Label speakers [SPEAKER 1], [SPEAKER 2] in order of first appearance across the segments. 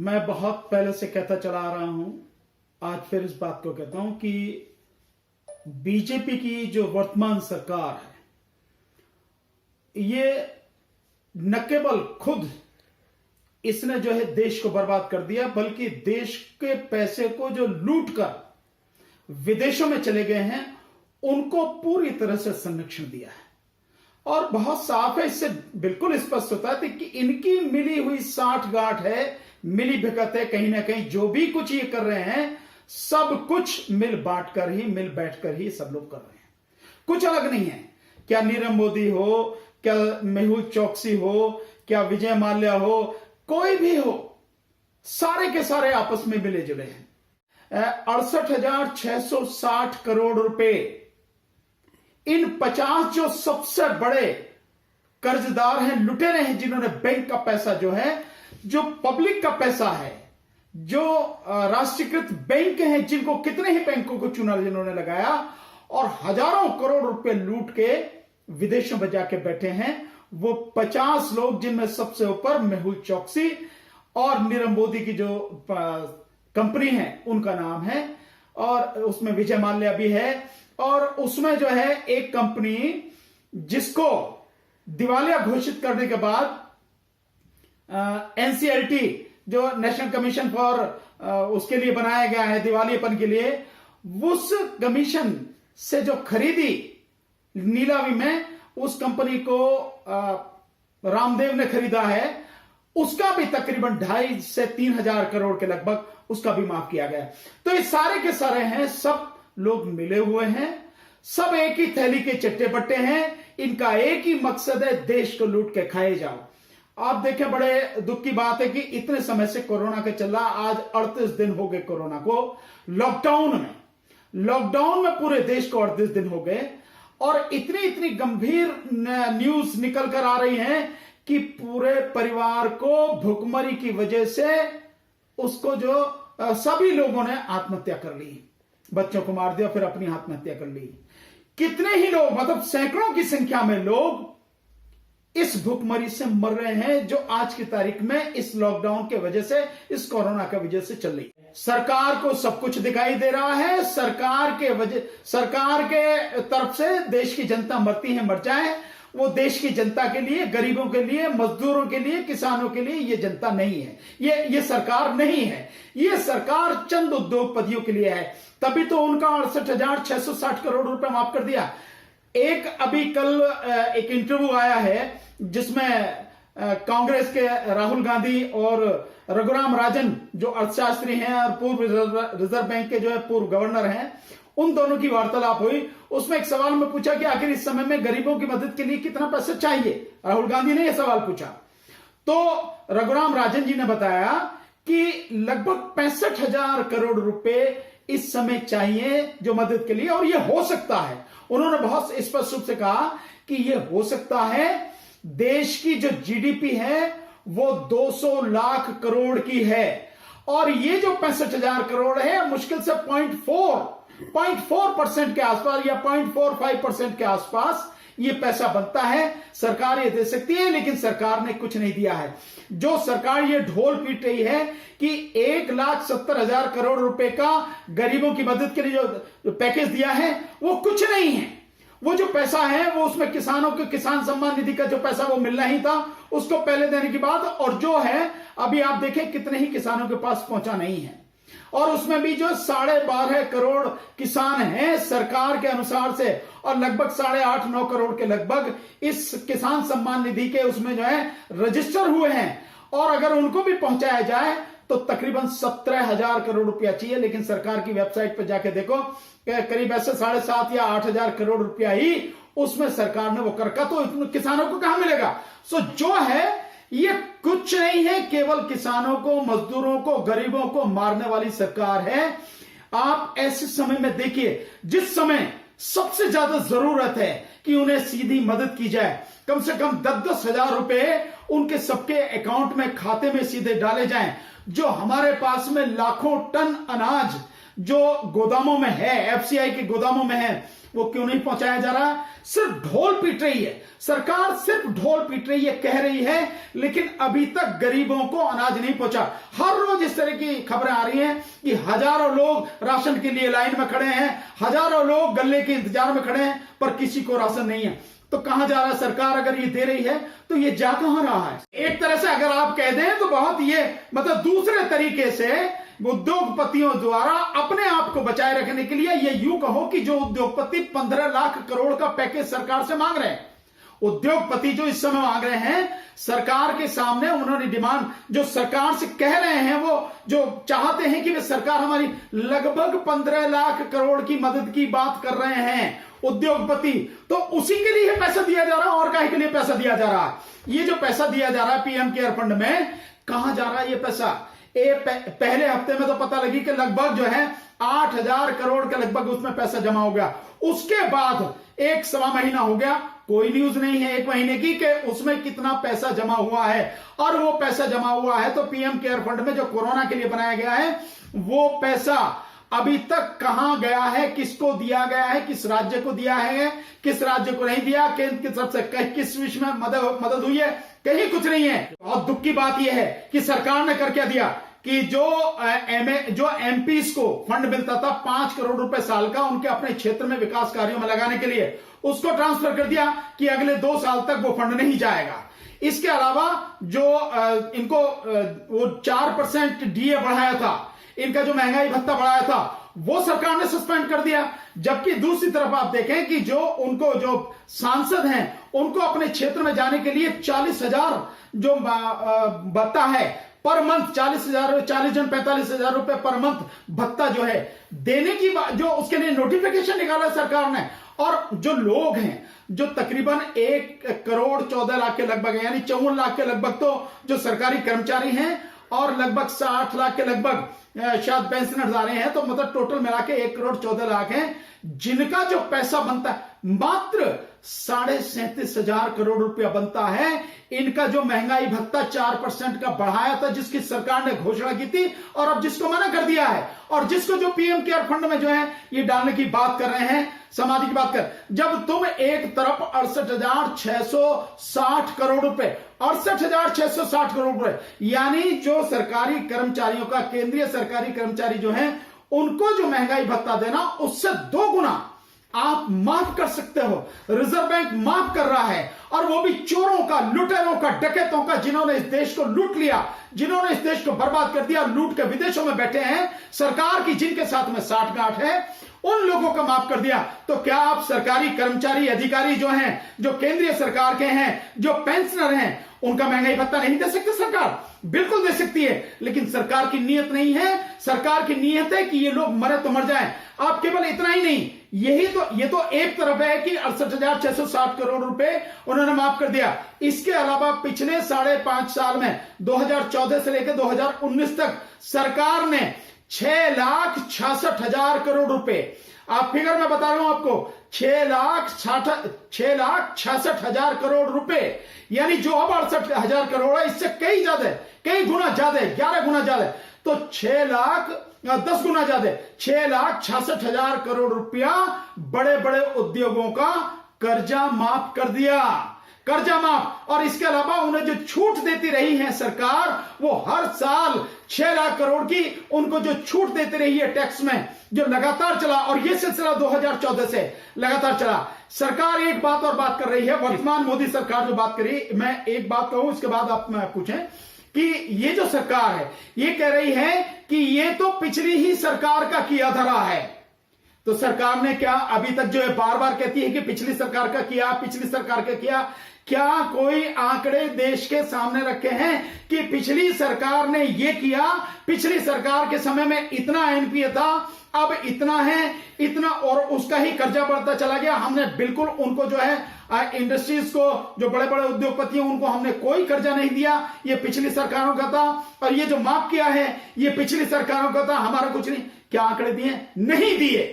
[SPEAKER 1] मैं बहुत पहले से कहता चला आ रहा हूं, आज फिर इस बात को कहता हूं कि बीजेपी की जो वर्तमान सरकार है, ये न केवल खुद इसने जो है देश को बर्बाद कर दिया, बल्कि देश के पैसे को जो लूट कर विदेशों में चले गए हैं उनको पूरी तरह से संरक्षण दिया है। और बहुत साफ है, इससे बिल्कुल स्पष्ट होता है कि इनकी मिली हुई साठ गांठ है, मिली भगत है। कहीं ना कहीं जो भी कुछ ये कर रहे हैं सब कुछ मिल बांट कर ही, मिल बैठ कर ही सब लोग कर रहे हैं, कुछ अलग नहीं है। क्या नीरव मोदी हो, क्या मेहुल चौकसी हो, क्या विजय माल्या हो, कोई भी हो, सारे के सारे आपस में मिले जुले हैं। 68,660 करोड़ रुपए इन 50 जो सबसे बड़े कर्जदार हैं, लुटेरे हैं, जिन्होंने बैंक का पैसा जो है, जो पब्लिक का पैसा है, जो राष्ट्रीयकृत बैंक हैं, जिनको कितने ही बैंकों को चुना जिन्होंने लगाया और हजारों करोड़ रुपए लूट के विदेशों में जाके बैठे हैं, वो 50 लोग, जिनमें सबसे ऊपर मेहुल चौकसी और नीरव मोदी की जो कंपनी है उनका नाम है, और उसमें विजय माल्या भी है, और उसमें जो है एक कंपनी जिसको दिवालिया घोषित करने के बाद एनसीएलटी जो नेशनल कमीशन फॉर उसके लिए बनाया गया है दिवालियापन के लिए, उस कमीशन से जो खरीदी नीलामी में उस कंपनी को रामदेव ने खरीदा है, उसका भी तकरीबन 2,500 से 3,000 करोड़ के लगभग उसका भी माफ किया गया। तो ये सारे के सारे हैं, सब लोग मिले हुए हैं, सब एक ही थैली के चट्टे बट्टे हैं, इनका एक ही मकसद है, देश को लूट के खाए जाओ। आप देखें, बड़े दुख की बात है कि इतने समय से कोरोना का चल रहा, आज 38 दिन हो गए कोरोना को, लॉकडाउन में पूरे देश को 38 दिन हो गए, और इतनी गंभीर न्यूज निकल कर आ रही हैं कि पूरे परिवार को भुखमरी की वजह से उसको जो सभी लोगों ने आत्महत्या कर ली, बच्चों को मार दिया, फिर अपनी आत्महत्या कर ली। कितने ही लोग, मतलब सैकड़ों की संख्या में लोग इस भुखमरी से मर रहे हैं, जो आज की तारीख में इस लॉकडाउन के वजह से, इस कोरोना की वजह से चल रही है। सरकार को सब कुछ दिखाई दे रहा है, सरकार के तरफ से देश की जनता मरती है, मर जाए, वो देश की जनता के लिए, गरीबों के लिए, मजदूरों के लिए, किसानों के लिए ये जनता नहीं है, ये सरकार नहीं है। ये सरकार चंद उद्योगपतियों के लिए है, तभी तो उनका 68,660 करोड़ रुपए माफ कर दिया। एक अभी कल एक इंटरव्यू आया है जिसमें कांग्रेस के राहुल गांधी और रघुराम राजन जो अर्थशास्त्री हैं और पूर्व रिजर्व बैंक के जो है पूर्व गवर्नर हैं, उन दोनों की वार्तालाप हुई। उसमें एक सवाल में पूछा कि आखिर इस समय में गरीबों की मदद के लिए कितना पैसा चाहिए, राहुल गांधी ने यह सवाल पूछा, तो रघुराम राजन जी ने बताया कि लगभग 65,000 करोड़ रुपए इस समय चाहिए जो मदद के लिए, और यह हो सकता है। उन्होंने बहुत स्पष्ट रूप से कहा कि यह हो सकता है। देश की जो जीडीपी है वो 200 लाख करोड़ की है, और ये जो 65,000 करोड़ है मुश्किल से 0.4% के आसपास या 0.45% के आसपास ये पैसा बनता है। सरकार ये दे सकती है, लेकिन सरकार ने कुछ नहीं दिया है। जो सरकार ये ढोल पीट रही है कि 1,70,000 करोड़ रुपए का गरीबों की मदद के लिए जो पैकेज दिया है वो कुछ नहीं है। वो जो पैसा है वो उसमें किसानों के किसान सम्मान निधि का जो पैसा वो मिलना ही था, उसको पहले देने की बात, और जो है अभी आप देखें कितने ही किसानों के पास पहुंचा नहीं है, और उसमें भी जो 12.5 करोड़ किसान हैं सरकार के अनुसार से, और लगभग 8.5-9 करोड़ के लगभग इस किसान सम्मान निधि के उसमें जो है रजिस्टर हुए हैं, और अगर उनको भी पहुंचाया जाए तो तकरीबन 17,000 करोड़ रुपया चाहिए। लेकिन सरकार की वेबसाइट पर जाके देखो करीब ऐसे 7.5 या 8,000 करोड़ रुपया ही उसमें सरकार ने वो करका, तो किसानों को कहां मिलेगा। सो जो है ये कुछ नहीं है, केवल किसानों को, मजदूरों को, गरीबों को मारने वाली सरकार है। आप ऐसे समय में देखिए, जिस समय सबसे ज्यादा जरूरत है कि उन्हें सीधी मदद की जाए, कम से कम 10-10 हजार रुपए उनके सबके अकाउंट में, खाते में सीधे डाले जाएं। जो हमारे पास में लाखों टन अनाज जो गोदामों में है, एफसीआई के गोदामों में है, वो क्यों नहीं पहुंचाया जा रहा? सिर्फ ढोल पीट रही है सरकार, सिर्फ ढोल पीट रही है, कह रही है, लेकिन अभी तक गरीबों को अनाज नहीं पहुंचा। हर रोज इस तरह की खबरें आ रही हैं कि हजारों लोग राशन के लिए लाइन में खड़े हैं, हजारों लोग गल्ले के इंतजार में खड़े हैं, पर किसी को राशन नहीं है। तो कहां जा रहा है? सरकार अगर ये दे रही है तो ये जा कहां रहा है? एक तरह से अगर आप कह दें तो बहुत ये मतलब दूसरे तरीके से उद्योगपतियों द्वारा अपने आप को बचाए रखने के लिए ये यूं कहो कि जो उद्योगपति 15 लाख करोड़ का पैकेज सरकार से मांग रहे हैं, उद्योगपति जो इस समय मांग रहे हैं सरकार के सामने, उन्होंने डिमांड जो सरकार से कह रहे हैं, वो जो चाहते हैं कि वे सरकार हमारी लगभग 15 लाख करोड़ की मदद की बात कर रहे हैं उद्योगपति, तो उसी के लिए पैसा दिया जा रहा है। और काहे के लिए पैसा दिया जा रहा है? ये जो पैसा दिया जा रहा है पीएम केयर फंड में, कहां जा रहा है ये पैसा? पहले हफ्ते में तो पता लगी कि लगभग जो है 8,000 करोड़ के लगभग उसमें पैसा जमा हो गया। उसके बाद 1-1.25 महीना हो गया, कोई न्यूज नहीं है 1 महीने की कि उसमें कितना पैसा जमा हुआ है। और वो पैसा जमा हुआ है तो पीएम केयर फंड में जो कोरोना के लिए बनाया गया है, वो पैसा अभी तक कहां गया है, किसको दिया गया है, किस राज्य को दिया है, किस राज्य को नहीं दिया, केंद्र की तरफ से किस विषय में मदद हुई है, कहीं कुछ नहीं है। और दुख की बात यह है कि सरकार ने कर क्या दिया कि जो एमपीज को फंड मिलता था 5 करोड़ रुपए साल का उनके अपने क्षेत्र में विकास कार्यों में लगाने के लिए, उसको ट्रांसफर कर दिया कि अगले 2 साल तक वो फंड नहीं जाएगा। इसके अलावा जो इनको वो 4% डीए बढ़ाया था, इनका जो महंगाई भत्ता बढ़ाया था, वो सरकार ने सस्पेंड कर दिया। जबकि दूसरी तरफ आप देखें कि जो सांसद हैं उनको अपने क्षेत्र में जाने के लिए 40,000 जो भत्ता है पर मंथ, 40 जन 45,000 रुपए पर मंथ भत्ता जो है देने की जो उसके लिए नोटिफिकेशन निकाला सरकार ने। और जो लोग हैं जो तकरीबन 1 करोड़ 14 लाख के लगभग है, यानी 54 लाख के लगभग तो जो सरकारी कर्मचारी हैं और लगभग 60 लाख के लगभग शायद पेंशनर्स आ रहे हैं, तो मतलब टोटल मिला के 1 करोड़ 14 लाख हैं, जिनका जो पैसा बनता है मात्र 37,500 करोड़ रुपया बनता है। इनका जो महंगाई भत्ता 4% का बढ़ाया था, जिसकी सरकार ने घोषणा की थी और अब जिसको मना कर दिया है, और जिसको जो पीएम केयर फंड में जो है ये डालने की बात कर रहे हैं, समाधि की बात कर। जब तुम एक तरफ 68,660 करोड़ रुपए, 68,660 करोड़ रुपए, यानी जो सरकारी कर्मचारियों का, केंद्रीय सरकारी कर्मचारी जो हैं उनको जो महंगाई भत्ता देना, उससे 2 गुना आप माफ कर सकते हो। रिजर्व बैंक माफ कर रहा है, और वो भी चोरों का, लुटेरों का, डकैतों का, जिन्होंने इस देश को लूट लिया, जिन्होंने इस देश को बर्बाद कर दिया, लूट के विदेशों में बैठे हैं, सरकार की जिनके साथ में साठगांठ है, उन लोगों को माफ कर दिया। तो क्या आप सरकारी कर्मचारी अधिकारी जो हैं, जो केंद्रीय सरकार के हैं, जो पेंशनर हैं, उनका महंगाई भत्ता नहीं दे सकते? सरकार बिल्कुल दे सकती है, लेकिन सरकार की नीयत नहीं है। सरकार की नीयत है कि ये लोग मरे तो मर जाएं। आप केवल इतना ही नहीं, ये तो एक तरफ है कि 68,660 करोड़ रुपए उन्होंने माफ कर दिया। इसके अलावा पिछले 5.5 साल में 2014 से लेकर 2019 तक सरकार ने 6,66,000 करोड़ रुपए, आप फिगर में बता रहा हूं आपको, 6,66,000 करोड़ रुपए, यानी जो अब 68,000 करोड़ है, इससे कई गुना ज्यादा, 11 गुना ज्यादा, तो 10 गुना ज्यादा, 6,66,000 करोड़ रुपया बड़े बड़े उद्योगों का कर्जा माफ कर दिया, कर्जा माफ। और इसके अलावा उन्हें जो छूट देती रही है सरकार, वो हर साल 6 लाख करोड़ की उनको जो छूट देती रही है टैक्स में, जो लगातार चला, और ये सिलसिला 2014 से लगातार चला। सरकार एक बात और बात कर रही है, वर्तमान मोदी सरकार जो बात करी, मैं एक बात कहूं उसके बाद आप पूछें कि ये जो सरकार है ये कह रही है कि ये तो पिछली ही सरकार का किया धरा है। तो सरकार ने क्या अभी तक जो है बार बार कहती है कि पिछली सरकार का किया, पिछली सरकार का किया, क्या कोई आंकड़े देश के सामने रखे हैं कि पिछली सरकार ने ये किया, पिछली सरकार के समय में इतना एनपीए था, अब इतना है, इतना, और उसका ही कर्जा बढ़ता चला गया। हमने बिल्कुल उनको जो है इंडस्ट्रीज को, जो बड़े बड़े उद्योगपति हैं, उनको हमने कोई कर्जा नहीं दिया, ये पिछली सरकारों का था, और ये जो माफ किया है ये पिछली सरकारों का था, हमारा कुछ नहीं। क्या आंकड़े दिए? नहीं दिए,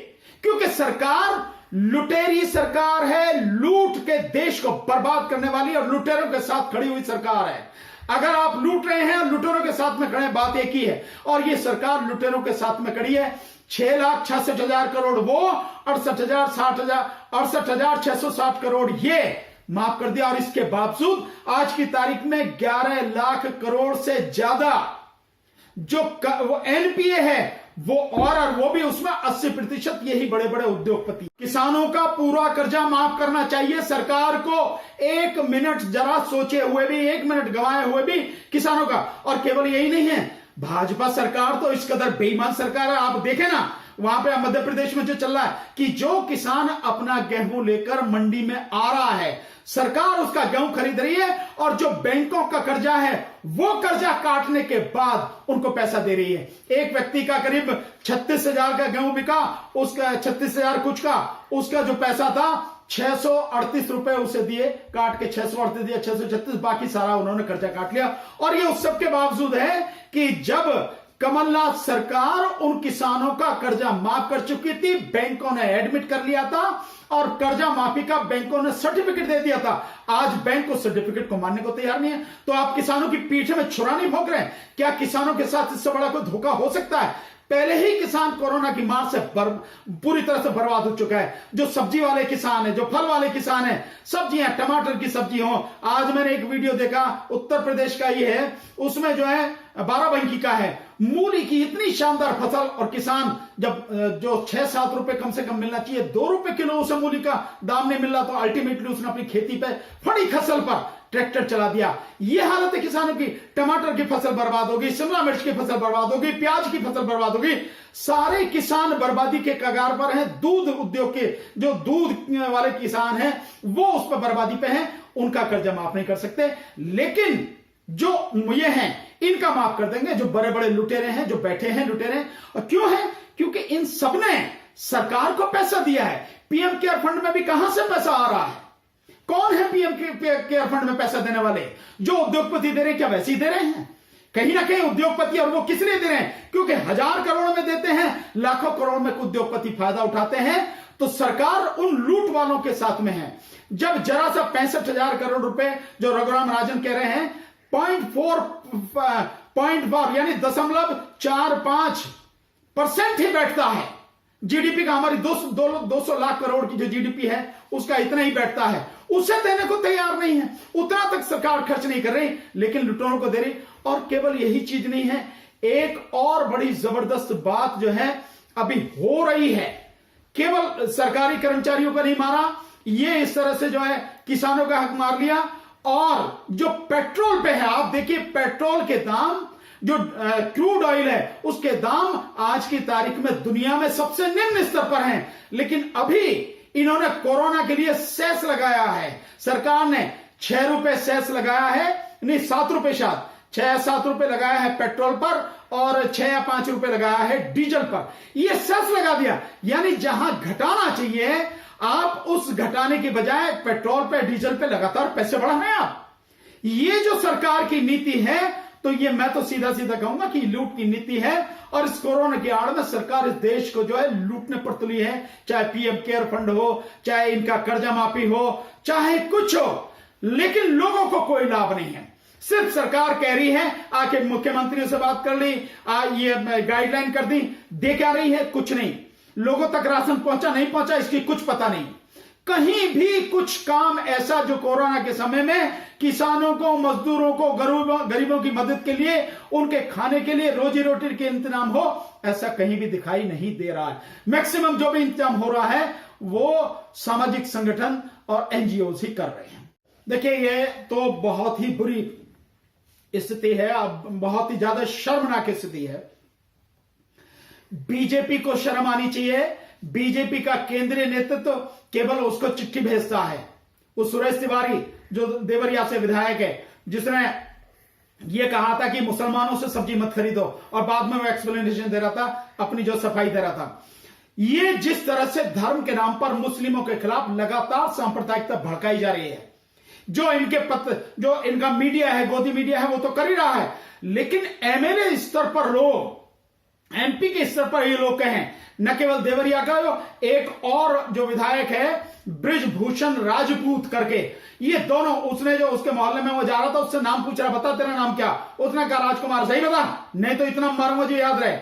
[SPEAKER 1] क्योंकि सरकार लुटेरी सरकार है, लूट के देश को बर्बाद करने वाली और लुटेरों के साथ खड़ी हुई सरकार है। अगर आप लूट रहे हैं और लुटेरों के साथ में खड़े, बात एक ही है, और ये सरकार लुटेरों के साथ में खड़ी है। 6,66,000 करोड़ वो, 68,660 करोड़ ये माफ कर दिया। और इसके बावजूद आज की तारीख में 11 लाख करोड़ से ज्यादा जो वो एनपीए है वो, और वो भी उसमें 80% यही बड़े बड़े उद्योगपति। किसानों का पूरा कर्जा माफ करना चाहिए सरकार को, 1 मिनट जरा सोचे हुए भी, 1 मिनट गंवाए हुए भी किसानों का। और केवल यही नहीं है, भाजपा सरकार तो इस कदर बेईमान सरकार है। आप देखें ना वहां पे मध्य प्रदेश में जो चल रहा है कि जो किसान अपना गेहूं लेकर मंडी में आ रहा है, सरकार उसका गेहूं खरीद रही है, और जो बैंकों का कर्जा है वो कर्जा काटने के बाद उनको पैसा दे रही है। एक व्यक्ति का करीब 36,000 का गेहूं बिका, उसका 36,000 कुछ का, उसका जो पैसा था 638 रुपए उसे दिए, काट के 638 दिया, 636, बाकी सारा उन्होंने कर्जा काट लिया। और ये उस सब के बावजूद है कि जब कमलनाथ सरकार उन किसानों का कर्जा माफ कर चुकी थी, बैंकों ने एडमिट कर लिया था और कर्जा माफी का बैंकों ने सर्टिफिकेट दे दिया था, आज बैंक उस सर्टिफिकेट को मानने को तैयार नहीं है। तो आप किसानों की पीठ में छुरा नहीं भोंक रहे हैं क्या? किसानों के साथ इससे बड़ा कोई धोखा हो सकता है? पहले ही किसान कोरोना की मार से पूरी तरह से बर्बाद हो चुका है। जो सब्जी वाले किसान है, जो फल वाले किसान है, सब्जियां, टमाटर की सब्जी हो, आज मैंने एक वीडियो देखा उत्तर प्रदेश का ये है, उसमें जो है बाराबंकी का है, मूली की इतनी शानदार फसल, और किसान जब जो 6-7 रुपए कम से कम मिलना चाहिए, 2 रुपए किलो उसे मूली का दाम नहीं मिल रहा, तो अल्टीमेटली उसने अपनी खेती पे फड़ी फसल पर ट्रैक्टर चला दिया। यह हालत है किसानों की। टमाटर की फसल बर्बाद होगी, शिमला मिर्च की फसल बर्बाद होगी, प्याज की फसल बर्बाद होगी, सारे किसान बर्बादी के कगार पर हैं। दूध उद्योग के जो दूध वाले किसान हैं वो उस पर बर्बादी पे हैं, उनका कर्जा माफ नहीं कर सकते। लेकिन जो ये हैं इनका माफ कर देंगे, जो बड़े बड़े लुटेरे हैं, जो बैठे हैं लुटेरे। और क्यों है? क्योंकि इन सबने सरकार को पैसा दिया है। पीएम केयर फंड में भी कहां से पैसा आ रहा है? कौन है पीएम केयर फंड में पैसा देने वाले? जो उद्योगपति दे रहे हैं, क्या वैसे ही दे रहे हैं? कहीं ना कहीं उद्योगपति, और वो किस लिए दे रहे हैं? क्योंकि 1000 करोड़ में देते हैं, लाखों करोड़ में उद्योगपति फायदा उठाते हैं। तो सरकार उन लूट वालों के साथ में है। जब जरा सा 65,000 करोड़ रुपए जो रघुराम राजन कह रहे हैं, 0.4 यानी 0.45% ही बैठता है जीडीपी का। हमारी 200 लाख करोड़ की जो जीडीपी है उसका इतना ही बैठता है, उसे देने को तैयार नहीं है। उतना तक सरकार खर्च नहीं कर रही, लेकिन लुटेरों को दे रही। और केवल यही चीज नहीं है, एक और बड़ी जबरदस्त बात जो है अभी हो रही है। केवल सरकारी कर्मचारियों का नहीं मारा, ये इस तरह से जो है किसानों का हक मार लिया। और जो पेट्रोल पे है, आप देखिए पेट्रोल के दाम, जो क्रूड ऑयल है उसके दाम आज की तारीख में दुनिया में सबसे निम्न स्तर पर हैं। लेकिन अभी इन्होंने कोरोना के लिए सेस लगाया है, सरकार ने 6 रुपए सेस लगाया है, नहीं 7 रुपए, शायद 6-7 रुपए लगाया है पेट्रोल पर, और 6 या 5 रुपए लगाया है डीजल पर। यह सेस लगा दिया, यानी जहां घटाना चाहिए आप उस घटाने की बजाय पेट्रोल पे, डीजल पे लगातार पैसे बढ़ा रहे हैं आप। ये जो सरकार की नीति है, तो ये मैं तो सीधा सीधा कहूंगा कि लूट की नीति है। और इस कोरोना की आड़ में सरकार इस देश को जो है लूटने पर तुली है, चाहे पीएम केयर फंड हो, चाहे इनका कर्जा माफी हो, चाहे कुछ हो, लेकिन लोगों को कोई लाभ नहीं है। सिर्फ सरकार कह रही है, आके मुख्यमंत्रियों से बात कर ली, ये गाइडलाइन कर दी, दे क्या रही है? कुछ नहीं। लोगों तक राशन पहुंचा नहीं पहुंचा इसकी कुछ पता नहीं। कहीं भी कुछ काम ऐसा जो कोरोना के समय में किसानों को, मजदूरों को, गरीबों की मदद के लिए, उनके खाने के लिए, रोजी रोटी के इंतजाम हो, ऐसा कहीं भी दिखाई नहीं दे रहा है। मैक्सिमम जो भी इंतजाम हो रहा है वो सामाजिक संगठन और एनजीओ ही कर रहे हैं। देखिए ये तो बहुत ही बुरी स्थिति है, अब बहुत ही ज्यादा शर्मनाक स्थिति है। बीजेपी को शर्म आनी चाहिए। बीजेपी का केंद्रीय नेतृत्व केवल उसको चिट्ठी भेजता है। उस सुरेश तिवारी जो देवरिया से विधायक है, जिसने ये कहा था कि मुसलमानों से सब्जी मत खरीदो, और बाद में वो एक्सप्लेनेशन दे रहा था, अपनी जो सफाई दे रहा था। ये जिस तरह से धर्म के नाम पर मुस्लिमों के खिलाफ लगातार सांप्रदायिकता भड़काई जा रही है, जो जो इनका मीडिया है, गोदी मीडिया है, वो तो कर ही रहा है। लेकिन एमएलए स्तर पर लोग, एमपी के स्तर पर ये लोग कहें, न केवल देवरिया का, एक और जो विधायक है ब्रिजभूषण राजपूत करके, ये दोनों, उसने जो उसके मोहल्ले में वो जा रहा था, उससे नाम पूछ रहा, बता तेरा नाम क्या? उसने कहा राजकुमार। सही बता, नहीं तो इतना मारूंगा जो याद रहे,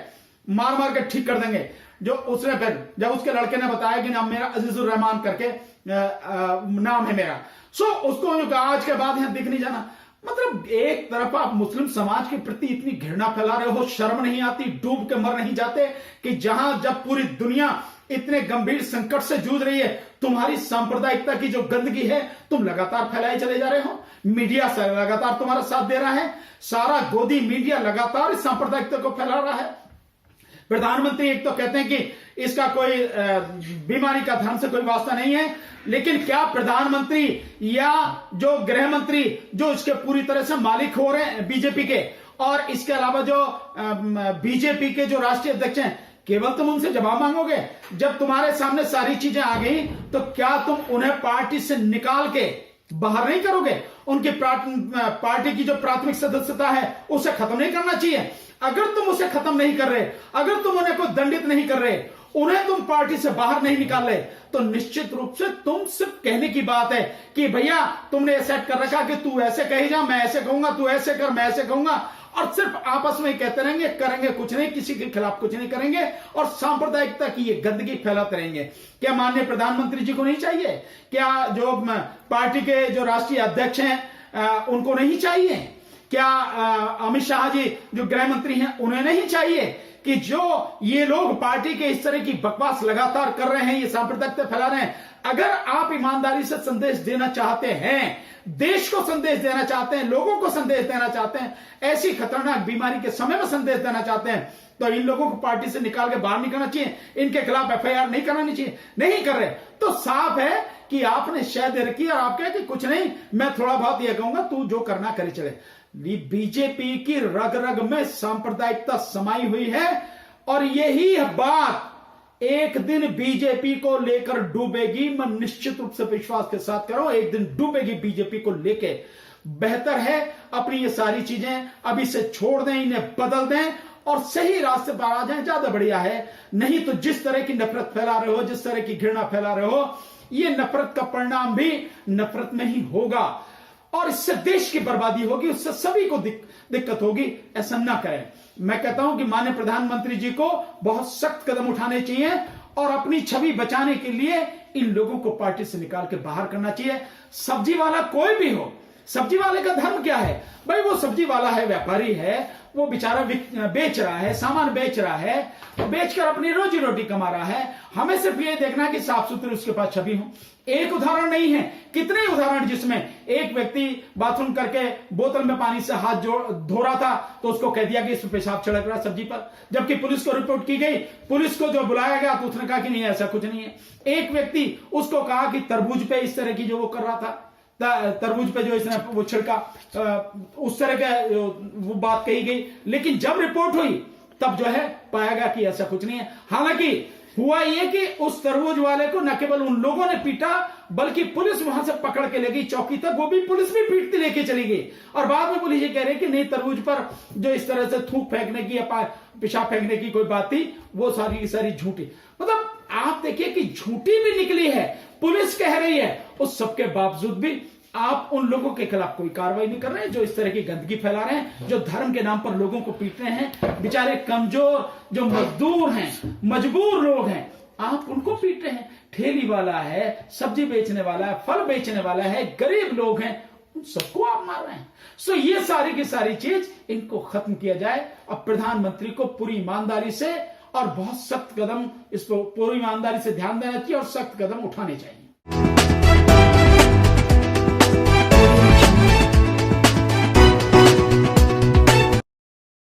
[SPEAKER 1] मार मार के ठीक कर देंगे। जो उसने फिर जब उसके लड़के ने बताया कि नाम मेरा अजीजुर रहमान करके नाम है मेरा, सो उसको कहा आज के बाद यहां दिख नहीं जाना। मतलब एक तरफ आप मुस्लिम समाज के प्रति इतनी घृणा फैला रहे हो, शर्म नहीं आती, डूब के मर नहीं जाते कि जहां जब पूरी दुनिया इतने गंभीर संकट से जूझ रही है, तुम्हारी सांप्रदायिकता की जो गंदगी है तुम लगातार फैलाए चले जा रहे हो। मीडिया से लगातार तुम्हारा साथ दे रहा है, सारा गोदी मीडिया लगातार इस सांप्रदायिकता को फैला रहा है। प्रधानमंत्री एक तो कहते हैं कि इसका कोई बीमारी का धर्म से कोई वास्ता नहीं है, लेकिन क्या प्रधानमंत्री या जो गृह मंत्री जो इसके पूरी तरह से मालिक हो रहे हैं बीजेपी के, और इसके अलावा जो बीजेपी के जो राष्ट्रीय अध्यक्ष हैं, केवल तुम उनसे जवाब मांगोगे? जब तुम्हारे सामने सारी चीजें आ गई तो क्या तुम उन्हें पार्टी से निकाल के बाहर नहीं करोगे? उनकी पार्टी की जो प्राथमिक सदस्यता है उसे खत्म नहीं करना चाहिए? अगर तुम उसे खत्म नहीं कर रहे, अगर तुम उन्हें को दंडित नहीं कर रहे, उन्हें तुम पार्टी से बाहर नहीं निकाल रहे, तो निश्चित रूप से तुम सिर्फ कहने की बात है कि भैया तुमने सेट कर रखा कि तू ऐसे कही जा, मैं ऐसे कहूंगा, तू ऐसे कर, मैं ऐसे कहूंगा, और सिर्फ आपस में कहते रहेंगे, करेंगे कुछ नहीं, किसी के खिलाफ कुछ नहीं करेंगे, और सांप्रदायिकता की ये गंदगी फैलाते रहेंगे। क्या माननीय प्रधानमंत्री जी को नहीं चाहिए? क्या जो पार्टी के जो राष्ट्रीय अध्यक्ष हैं उनको नहीं चाहिए? क्या अमित शाह जी जो गृह मंत्री हैं उन्हें नहीं चाहिए कि जो ये लोग पार्टी के इस तरह की बकवास लगातार कर रहे हैं, ये सांप्रदायिकता फैला रहे हैं, अगर आप ईमानदारी से संदेश देना चाहते हैं, देश को संदेश देना चाहते हैं, लोगों को संदेश देना चाहते हैं, ऐसी खतरनाक बीमारी के समय में संदेश देना चाहते हैं, तो इन लोगों को पार्टी से निकाल के बाहर निकलना चाहिए, इनके खिलाफ एफआईआर नहीं करानी चाहिए। नहीं कर रहे तो साफ है कि आपने शह दे रखी और आप कहते कुछ नहीं, मैं थोड़ा बहुत यह कहूंगा, तू जो करना करे चले। बीजेपी की रग रग में सांप्रदायिकता समाई हुई है, और यही बात एक दिन बीजेपी को लेकर डूबेगी। मैं निश्चित रूप से विश्वास के साथ कह रहा हूं, एक दिन डूबेगी बीजेपी को लेके। बेहतर है अपनी ये सारी चीजें अभी से छोड़ दें, इन्हें बदल दें और सही रास्ते पर आ जाएं, ज्यादा बढ़िया है। नहीं तो जिस तरह की नफरत फैला रहे हो, जिस तरह की घृणा फैला रहे हो, ये नफरत का परिणाम भी नफरत में ही होगा, और इससे देश की बर्बादी होगी, उससे सभी को दिक्कत होगी। ऐसा ना करें। मैं कहता हूं कि माननीय प्रधानमंत्री जी को बहुत सख्त कदम उठाने चाहिए और अपनी छवि बचाने के लिए इन लोगों को पार्टी से निकाल के बाहर करना चाहिए। सब्जी वाला कोई भी हो, सब्जी वाले का धर्म क्या है भाई? वो सब्जी वाला है, व्यापारी है, वो बेचारा बेच रहा है, सामान बेच रहा है, तो बेचकर अपनी रोजी रोटी कमा रहा है। हमें सिर्फ ये देखना कि साफ सुथरी उसके पास छवि हो। एक उदाहरण नहीं है, कितने उदाहरण जिसमें एक व्यक्ति बाथरूम करके बोतल में पानी से हाथ धो रहा था, तो उसको कह दिया कि इसमें पेशाब छिड़क रहा सब्जी पर, जबकि पुलिस को रिपोर्ट की गई, पुलिस को जो बुलाया गया तो उसने कहा कि नहीं ऐसा कुछ नहीं है। एक व्यक्ति उसको कहा कि तरबूज पे इस तरह की जो वो कर रहा था, तरबूज पे जो इसने वो छिड़का, उस तरह का वो बात कही गई, लेकिन जब रिपोर्ट हुई तब जो है पाया गया कि ऐसा कुछ नहीं है। हालांकि हुआ ये कि उस तरबूज वाले को न केवल उन लोगों ने पीटा, बल्कि पुलिस वहां से पकड़ के ले गई चौकी तक, वो भी पुलिस भी पीटती लेके चली गई। और बाद में पुलिस ये कह रही कि नहीं, तरबूज पर जो इस तरह से थूक फेंकने की या पेशाब फेंकने की कोई बात थी, वो सारी की सारी झूठी। मतलब आप देखिए कि झूठी भी निकली है, पुलिस कह रही है, उस सबके बावजूद भी आप उन लोगों के खिलाफ कोई कार्रवाई नहीं कर रहे हैं जो इस तरह की गंदगी फैला रहे हैं, जो धर्म के नाम पर लोगों को पीट रहे हैं। बेचारे कमजोर जो मजदूर हैं, मजबूर लोग हैं, आप उनको पीट रहे हैं। ठेली वाला है, सब्जी बेचने वाला है, फल बेचने वाला है, गरीब लोग हैं, उन सबको आप मार रहे हैं। सो ये सारी की सारी चीज इनको खत्म किया जाए। अब प्रधानमंत्री को पूरी ईमानदारी से और बहुत सख्त कदम, इस पर पूरी ईमानदारी से ध्यान देना चाहिए और सख्त कदम उठाने चाहिए।